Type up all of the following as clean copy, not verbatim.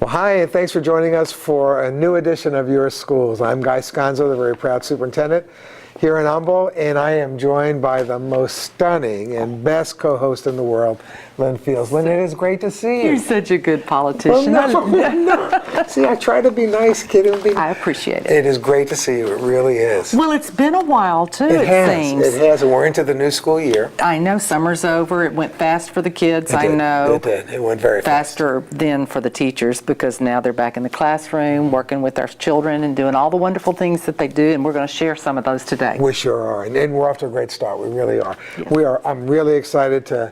Well, hi, and thanks for joining us for a new edition of Your Schools. I'm Guy Sconzo, the very proud superintendent here in Humboldt, and I am joined by the most stunning and best co-host in the world, Lynn Fields. Lynn, it is great to see you. You're such a good politician. Well, no. See, I try to be nice, kid. I appreciate it. It is great to see you. It really is. Well, it's been a while, too, it seems. It has, and we're into the new school year. I know summer's over. It went fast for the kids, I know. It did. It went very fast. Faster than for the teachers, because now they're back in the classroom, working with our children and doing all the wonderful things that they do, and we're going to share some of those today. We sure are, and we're off to a great start. We really are. Yes. I'm really excited to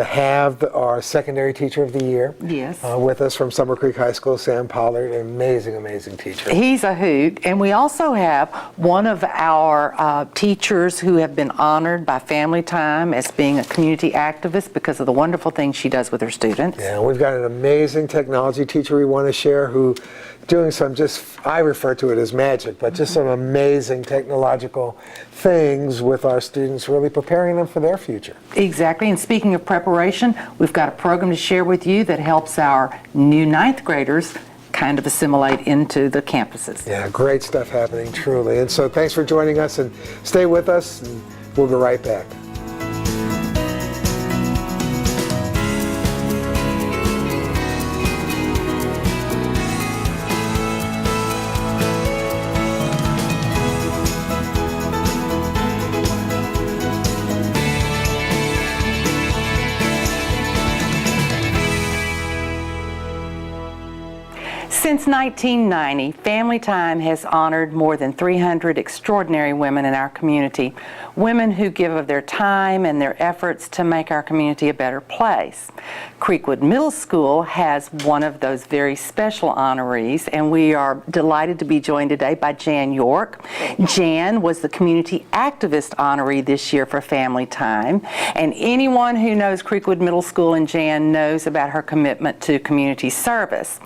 have our secondary teacher of the year with us from Summer Creek High School, Sam Pollard, an amazing teacher. He's a hoot. And we also have one of our teachers who have been honored by Family Time as being a community activist because of the wonderful things she does with her students. Yeah, we've got an amazing technology teacher we want to share who doing some I refer to it as magic, but just some amazing technological things with our students, really preparing them for their future. Exactly, and speaking of preparation, we've got a program to share with you that helps our new ninth graders kind of assimilate into the campuses. Yeah, great stuff happening, truly. And so thanks for joining us, and stay with us, and we'll be right back. Since 1990, Family Time has honored more than 300 extraordinary women in our community, women who give of their time and their efforts to make our community a better place. Creekwood Middle School has one of those very special honorees, and we are delighted to be joined today by Jan York. Jan was the Community Activist honoree this year for Family Time, and anyone who knows Creekwood Middle School and Jan knows about her commitment to community service.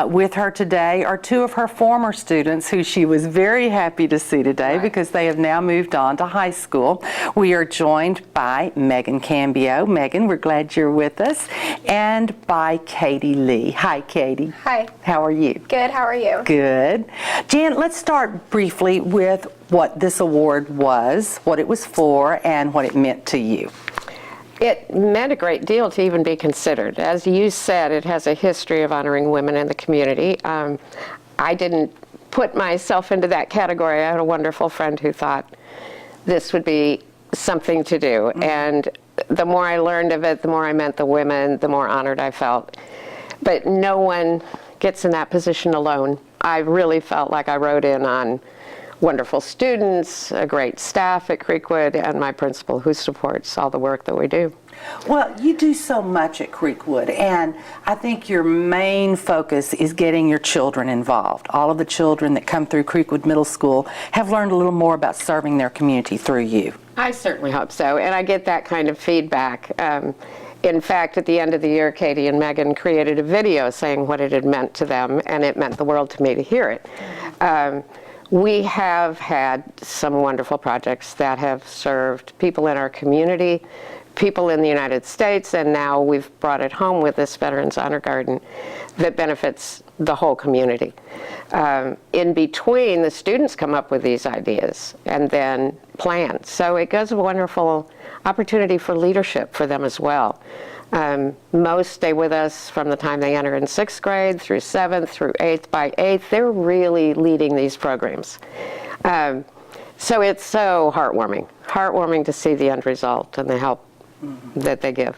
With her today are two of her former students who she was very happy to see today because they have now moved on to high school. We are joined by Megan Cambio. Megan, we're glad you're with us. And by Katie Lee. Hi, Katie. Hi. How are you? Good. How are you? Good. Jan, let's start briefly with what this award was, what it was for, and what it meant to you. It meant a great deal to even be considered. As you said, it has a history of honoring women in the community. I didn't put myself into that category. I had a wonderful friend who thought this would be something to do. Mm-hmm. And the more I learned of it, the more I met the women, the more honored I felt. But no one gets in that position alone. I really felt like I rode in on wonderful students, a great staff at Creekwood, and my principal who supports all the work that we do. Well, you do so much at Creekwood, and I think your main focus is getting your children involved. All of the children that come through Creekwood Middle School have learned a little more about serving their community through you. I certainly hope so, and I get that kind of feedback. In fact, at the end of the year, Katie and Megan created a video saying what it had meant to them, and it meant the world to me to hear it. We have had some wonderful projects that have served people in our community, people in the United States, and now we've brought it home with this Veterans Honor Garden that benefits the whole community. In between, the students come up with these ideas and then plan. So it gives a wonderful opportunity for leadership for them as well. Most stay with us from the time they enter in 6th grade through 7th through 8th. By 8th, they're really leading these programs. So it's so heartwarming to see the end result and the help that they give.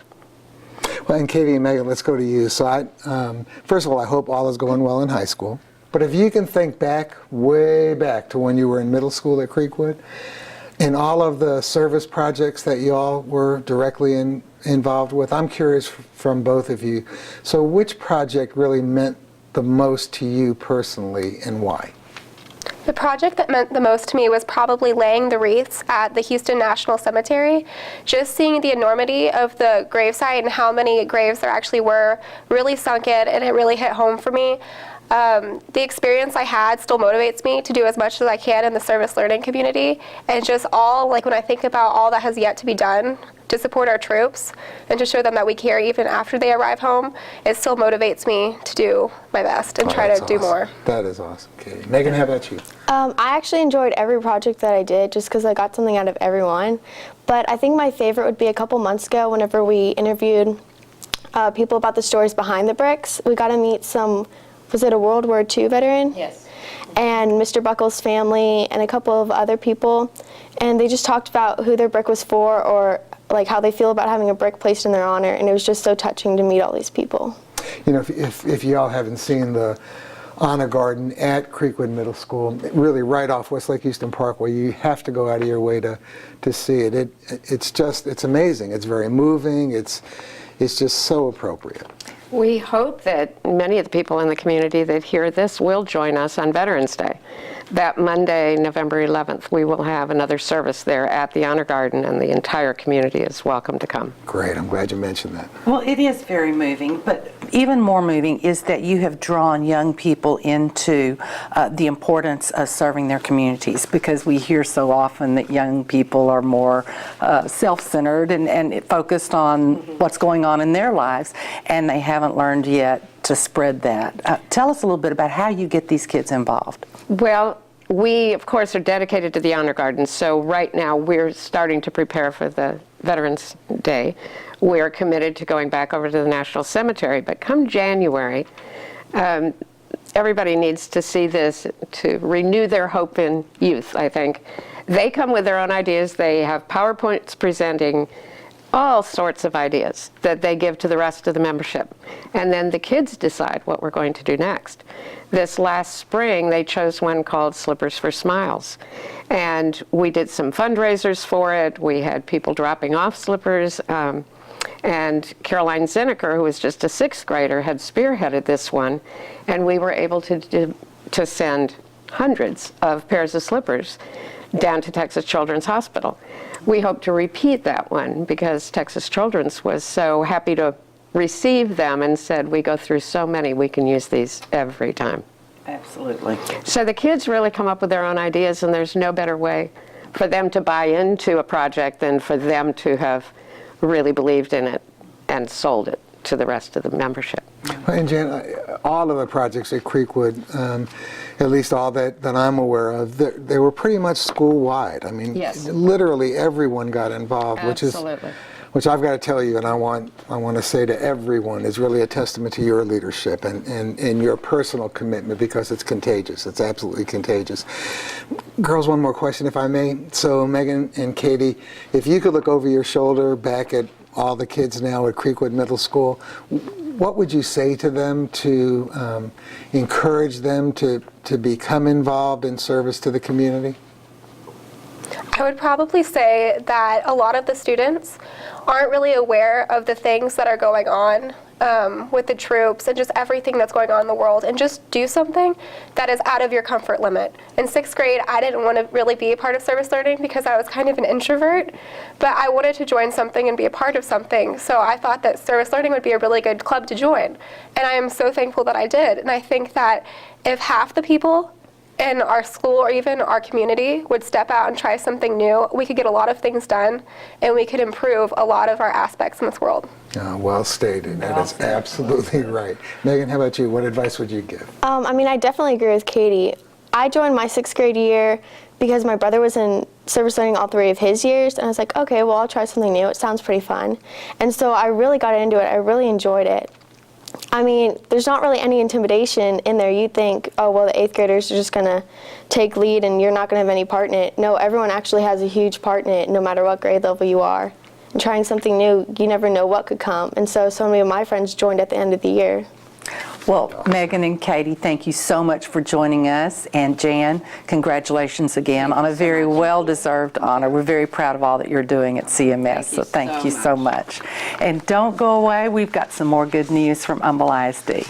Well, and Katie and Megan, let's go to you. So first of all, I hope all is going well in high school. But if you can think back, way back to when you were in middle school at Creekwood, and all of the service projects that you all were directly involved with, I'm curious from both of you. So which project really meant the most to you personally, and why? The project that meant the most to me was probably laying the wreaths at the Houston National Cemetery. Just seeing the enormity of the gravesite and how many graves there actually were really sunk in, and it really hit home for me. The experience I had still motivates me to do as much as I can in the service learning community, and just all, like when I think about all that has yet to be done to support our troops and to show them that we care even after they arrive home, it still motivates me to do my best and try to do more. That is awesome, Katie. Megan, how about you? I actually enjoyed every project that I did just because I got something out of everyone. But I think my favorite would be a couple months ago whenever we interviewed people about the stories behind the bricks. We got to meet some, was it a World War II veteran? Yes. And Mr. Buckle's family and a couple of other people. And they just talked about who their brick was for, or like how they feel about having a brick placed in their honor. And it was just so touching to meet all these people. You know, if y'all haven't seen the Honor Garden at Creekwood Middle School, really right off Westlake Houston Parkway, you have to go out of your way to see it. It's amazing. It's very moving. It's just so appropriate. We hope that many of the people in the community that hear this will join us on Veterans Day. That Monday, November 11th, we will have another service there at the Honor Garden, and the entire community is welcome to come. Great. I'm glad you mentioned that. Well, it is very moving, but even more moving is that you have drawn young people into the importance of serving their communities, because we hear so often that young people are more self-centered and focused on what's going on in their lives, and they haven't learned yet to spread that. Tell us a little bit about how you get these kids involved. Well, we, of course, are dedicated to the Honor Garden, so right now we're starting to prepare for the Veterans Day. We're committed to going back over to the National Cemetery, but come January, everybody needs to see this to renew their hope in youth, I think. They come with their own ideas. They have PowerPoints presenting all sorts of ideas that they give to the rest of the membership. And then the kids decide what we're going to do next. This last spring, they chose one called Slippers for Smiles. And we did some fundraisers for it. We had people dropping off slippers. And Caroline Zinneker, who was just a 6th grader, had spearheaded this one. And we were able to send hundreds of pairs of slippers down to Texas Children's Hospital. We hope to repeat that one because Texas Children's was so happy to receive them and said, we go through so many, we can use these every time. Absolutely. So the kids really come up with their own ideas, and there's no better way for them to buy into a project than for them to have really believed in it and sold it to the rest of the membership. And Jan, all of the projects at Creekwood, at least all that I'm aware of, they were pretty much school-wide. I mean, Yes. literally everyone got involved, Absolutely. which I've got to tell you, and I want to say to everyone, is really a testament to your leadership and your personal commitment, because it's contagious. It's absolutely contagious. Girls, one more question, if I may. So Megan and Katie, if you could look over your shoulder back at all the kids now at Creekwood Middle School, what would you say to them to encourage them to become involved in service to the community? I would probably say that a lot of the students aren't really aware of the things that are going on with the troops and just everything that's going on in the world, and just do something that is out of your comfort limit. In 6th grade, I didn't want to really be a part of service learning because I was kind of an introvert, but I wanted to join something and be a part of something, so I thought that service learning would be a really good club to join, and I am so thankful that I did. And I think that if half the people in our school or even our community would step out and try something new, we could get a lot of things done, and we could improve a lot of our aspects in this world. Well stated. That is absolutely right. Megan, how about you? What advice would you give? I mean, I definitely agree with Katie. I joined my 6th grade year because my brother was in service learning all 3 of his years, and I was like, okay, well, I'll try something new. It sounds pretty fun. And so I really got into it. I really enjoyed it. I mean, there's not really any intimidation in there. You'd think, oh, well, the 8th graders are just going to take lead and you're not going to have any part in it. No, everyone actually has a huge part in it, no matter what grade level you are. And trying something new, you never know what could come. And so many of my friends joined at the end of the year. Well, Megan and Katie, thank you so much for joining us. And Jan, congratulations again on a very well-deserved honor. We're very proud of all that you're doing at CMS, so thank you so much. And don't go away. We've got some more good news from Humble ISD.